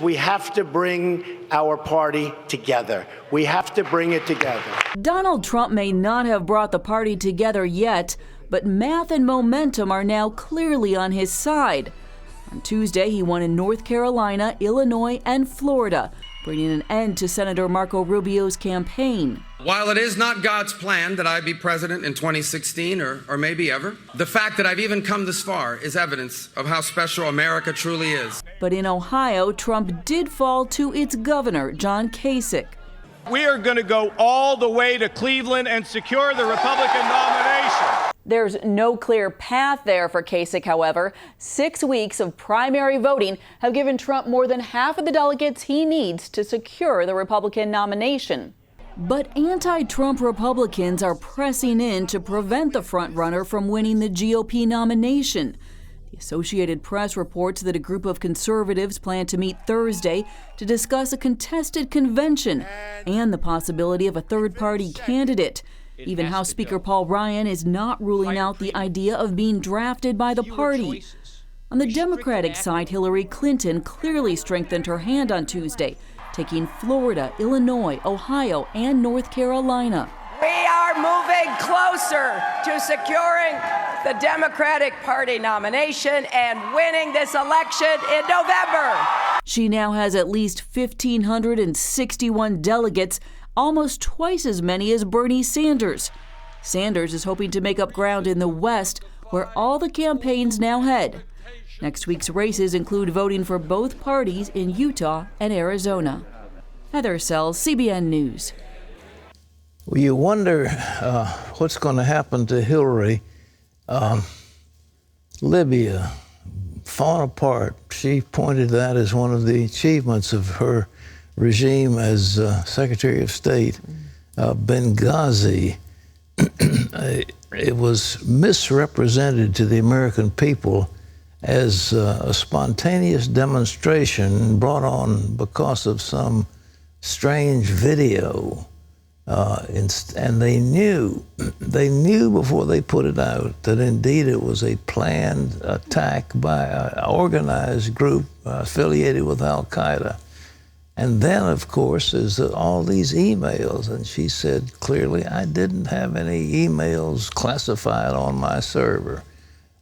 We have to bring our party together. We have to bring it together. Donald Trump may not have brought the party together yet, but math and momentum are now clearly on his side. On Tuesday, he won in North Carolina, Illinois, and Florida, bringing an end to Senator Marco Rubio's campaign. While it is not God's plan that I be president in 2016 or maybe ever, the fact that I've even come this far is evidence of how special America truly is. But in Ohio, Trump did fall to its governor, John Kasich. We are going to go all the way to Cleveland and secure the Republican nomination. There's no clear path there for Kasich, however. 6 weeks of primary voting have given Trump more than half of the delegates he needs to secure the Republican nomination. But anti-Trump Republicans are pressing in to prevent the frontrunner from winning the GOP nomination. The Associated Press reports that a group of conservatives plan to meet Thursday to discuss a contested convention and the possibility of a third-party candidate. Even House Speaker Paul Ryan is not ruling out the idea of being drafted by the party. On the Democratic side, Hillary Clinton clearly strengthened her hand on Tuesday, taking Florida, Illinois, Ohio, and North Carolina. We are moving closer to securing the Democratic Party nomination and winning this election in November. She now has at least 1,561 delegates, almost twice as many as Bernie Sanders. Sanders is hoping to make up ground in the West, where all the campaigns now head. Next week's races include voting for both parties in Utah and Arizona. Heather Sells, CBN News. Well, you wonder what's going to happen to Hillary. Libya, falling apart. She pointed that as one of the achievements of her regime as Secretary of State. Benghazi, it was misrepresented to the American people as a spontaneous demonstration brought on because of some strange video. And they knew before they put it out that indeed it was a planned attack by an organized group affiliated with Al-Qaeda. And then, of course, there's all these emails. And she said clearly, I didn't have any emails classified on my server.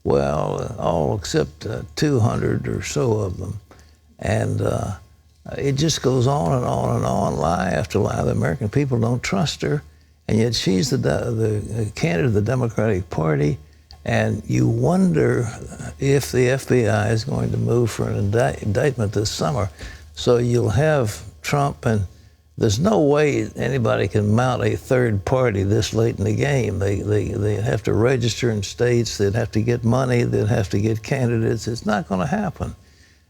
Well, all except 200 or so of them. And it just goes on and on and on, lie after lie. The American people don't trust her. And yet she's the candidate of the Democratic Party. And you wonder if the FBI is going to move for an indictment this summer. So you'll have Trump, and there's no way anybody can mount a third party this late in the game. They have to register in states. They'd have to get money. They'd have to get candidates. It's not going to happen.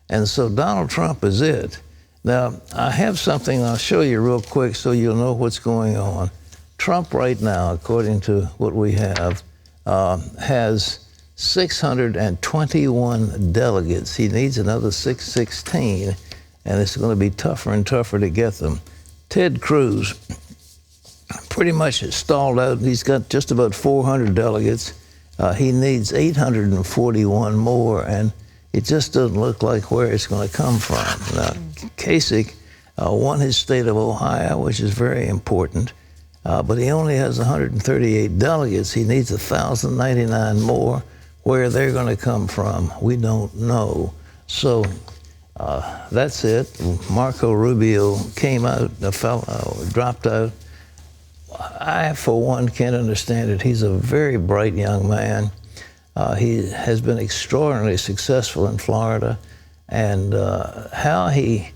And so Donald Trump is it. Now, I have something I'll show you real quick so you'll know what's going on. Trump right now, according to what we have, has 621 delegates. He needs another 616, and it's going to be tougher and tougher to get them. Ted Cruz pretty much stalled out. He's got just about 400 delegates. He needs 841 more, and it just doesn't look like where it's going to come from. Now, Kasich won his state of Ohio, which is very important, but he only has 138 delegates. He needs 1,099 more. Where they're going to come from, we don't know. So that's it. Marco Rubio came out, dropped out. I, for one, can't understand it. He's a very bright young man. He has been extraordinarily successful in Florida, and how he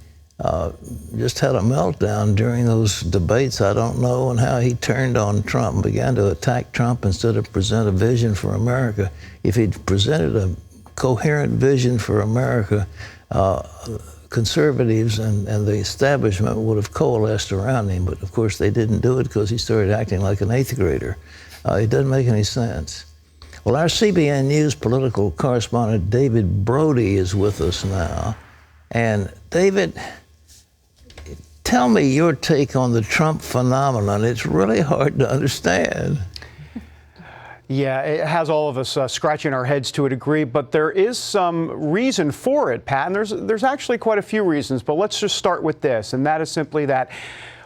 just had a meltdown during those debates, I don't know, and how he turned on Trump and began to attack Trump instead of present a vision for America. If he'd presented a coherent vision for America, conservatives and the establishment would have coalesced around him, but of course they didn't do it because he started acting like an eighth grader. It doesn't make any sense. Well, our CBN News political correspondent David Brody is with us now. And David, tell me your take on the Trump phenomenon. It's really hard to understand. Yeah, it has all of us scratching our heads to a degree, but there is some reason for it, Pat, and there's actually quite a few reasons, but let's just start with this, and that is simply that,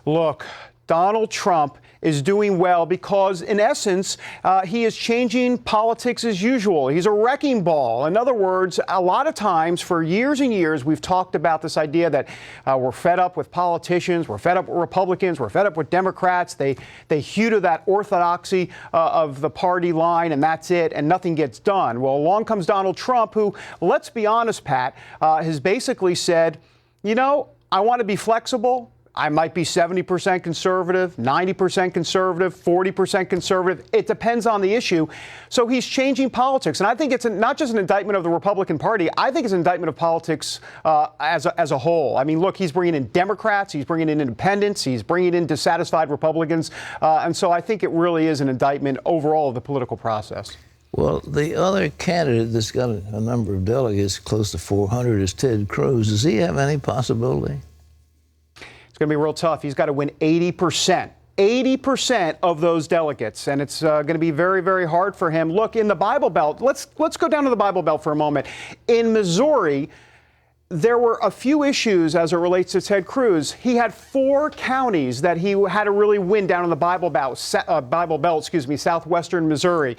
look, Donald Trump is doing well because, in essence, he is changing politics as usual. He's a wrecking ball. In other words, a lot of times, for years and years, we've talked about this idea that we're fed up with politicians, we're fed up with Republicans, we're fed up with Democrats. They hew to that orthodoxy of the party line, and that's it, and nothing gets done. Well, along comes Donald Trump, who, let's be honest, Pat, has basically said, you know, I want to be flexible. I might be 70% conservative, 90% conservative, 40% conservative. It depends on the issue. So he's changing politics. And I think it's not just an indictment of the Republican Party. I think it's an indictment of politics as a whole. I mean, look, he's bringing in Democrats. He's bringing in independents. He's bringing in dissatisfied Republicans. And so I think it really is an indictment overall of the political process. Well, the other candidate that's got a number of delegates, close to 400, is Ted Cruz. Does he have any possibility? It's going to be real tough. He's got to win 80% of those delegates, and it's going to be very, very hard for him. Look, in the Bible Belt, let's go down to the Bible Belt for a moment. In Missouri, there were a few issues as it relates to Ted Cruz. He had 4 counties that he had to really win down in the Bible Belt, southwestern Missouri.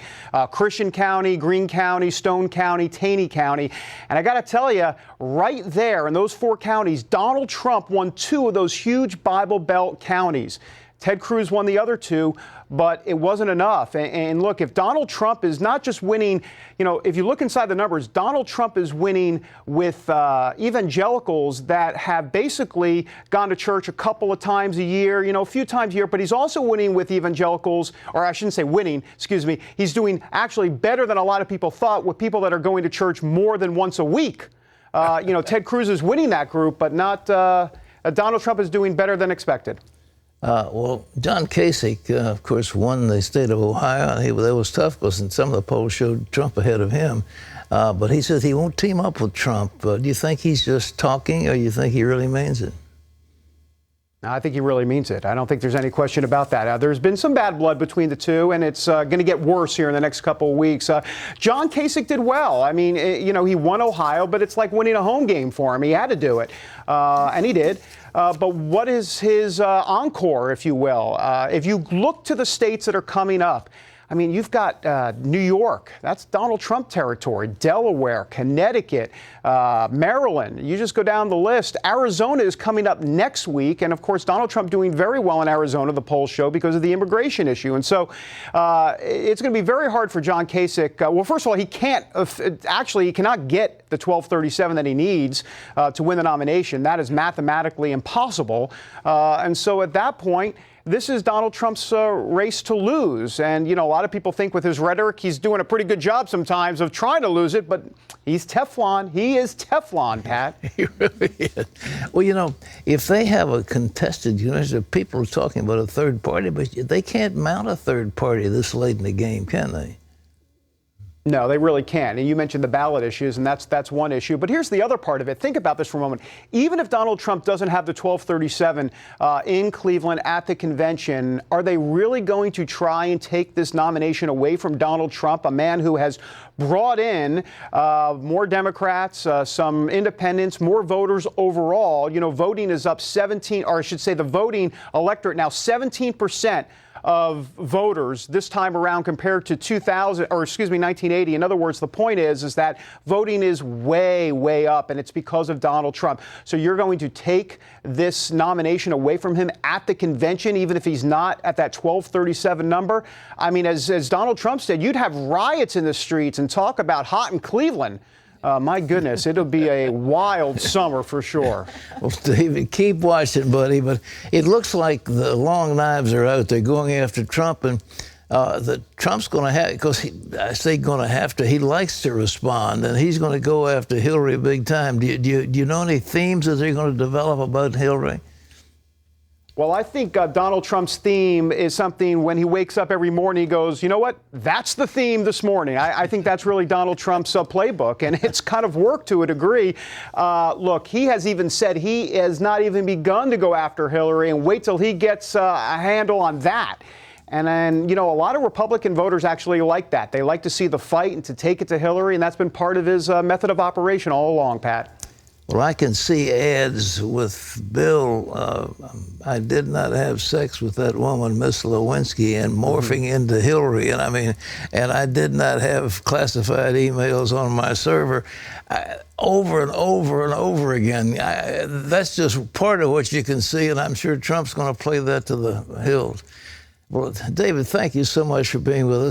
Christian County, Greene County, Stone County, Taney County. And I got to tell you, right there in those 4 counties, Donald Trump won 2 of those huge Bible Belt counties. Ted Cruz won the other 2, but it wasn't enough. And look, if Donald Trump is not just winning, you know, if you look inside the numbers, Donald Trump is winning with evangelicals that have basically gone to church a couple of times a year, you know, a few times a year, but he's also winning with evangelicals, or I shouldn't say winning, excuse me. He's doing actually better than a lot of people thought with people that are going to church more than once a week. You know, Ted Cruz is winning that group, but not Donald Trump is doing better than expected. Well, John Kasich, of course, won the state of Ohio. That was tough because some of the polls showed Trump ahead of him. But he says he won't team up with Trump. Do you think he's just talking, or you think he really means it? I think he really means it. I don't think there's any question about that. There's been some bad blood between the two, and it's going to get worse here in the next couple of weeks. John Kasich did well. I mean, you know, he won Ohio, but it's like winning a home game for him. He had to do it, and he did. But what is his encore, if you will? If you look to the states that are coming up, I mean, you've got New York. That's Donald Trump territory. Delaware, Connecticut, Maryland. You just go down the list. Arizona is coming up next week. And, of course, Donald Trump doing very well in Arizona, the polls show, because of the immigration issue. And so it's going to be very hard for John Kasich. Well, first of all, he can't he cannot get the 1237 that he needs to win the nomination. That is mathematically impossible. And so at that point, this is Donald Trump's race to lose. And, you know, a lot of people think with his rhetoric, he's doing a pretty good job sometimes of trying to lose it. But he's Teflon. He is Teflon, Pat. He really is. Well, you know, if they have a contested, you know, people are talking about a third party, but they can't mount a third party this late in the game, can they? No, they really can't. And you mentioned the ballot issues, and that's one issue. But here's the other part of it. Think about this for a moment. Even if Donald Trump doesn't have the 1237 in Cleveland at the convention, are they really going to try and take this nomination away from Donald Trump, a man who has brought in more Democrats, some independents, more voters overall? You know, voting is up 17, or I should say the voting electorate now 17% of voters this time around compared to 1980. In other words, the point is that voting is way, way up, and it's because of Donald Trump. So you're going to take this nomination away from him at the convention, even if he's not at that 1237 number? I mean, as Donald Trump said, you'd have riots in the streets and talk about hot in Cleveland. My goodness, it'll be a wild summer for sure. Well, David, keep watching, buddy. But it looks like the long knives are out. They're going after Trump, and Trump's going to have, because I say going to have to, he likes to respond, and he's going to go after Hillary big time. Do you know any themes that they're going to develop about Hillary? Well, I think Donald Trump's theme is something when he wakes up every morning, he goes, you know what? That's the theme this morning. I think that's really Donald Trump's playbook, and it's kind of worked to a degree. Look, he has even said he has not even begun to go after Hillary and wait till he gets a handle on that. And then, you know, a lot of Republican voters actually like that. They like to see the fight and to take it to Hillary, and that's been part of his method of operation all along, Pat. Well, I can see ads with Bill. I did not have sex with that woman, Miss Lewinsky, and morphing into Hillary. And I mean, and I did not have classified emails on my server over and over and over again. That's just part of what you can see, and I'm sure Trump's going to play that to the hilt. Well, David, thank you so much for being with us.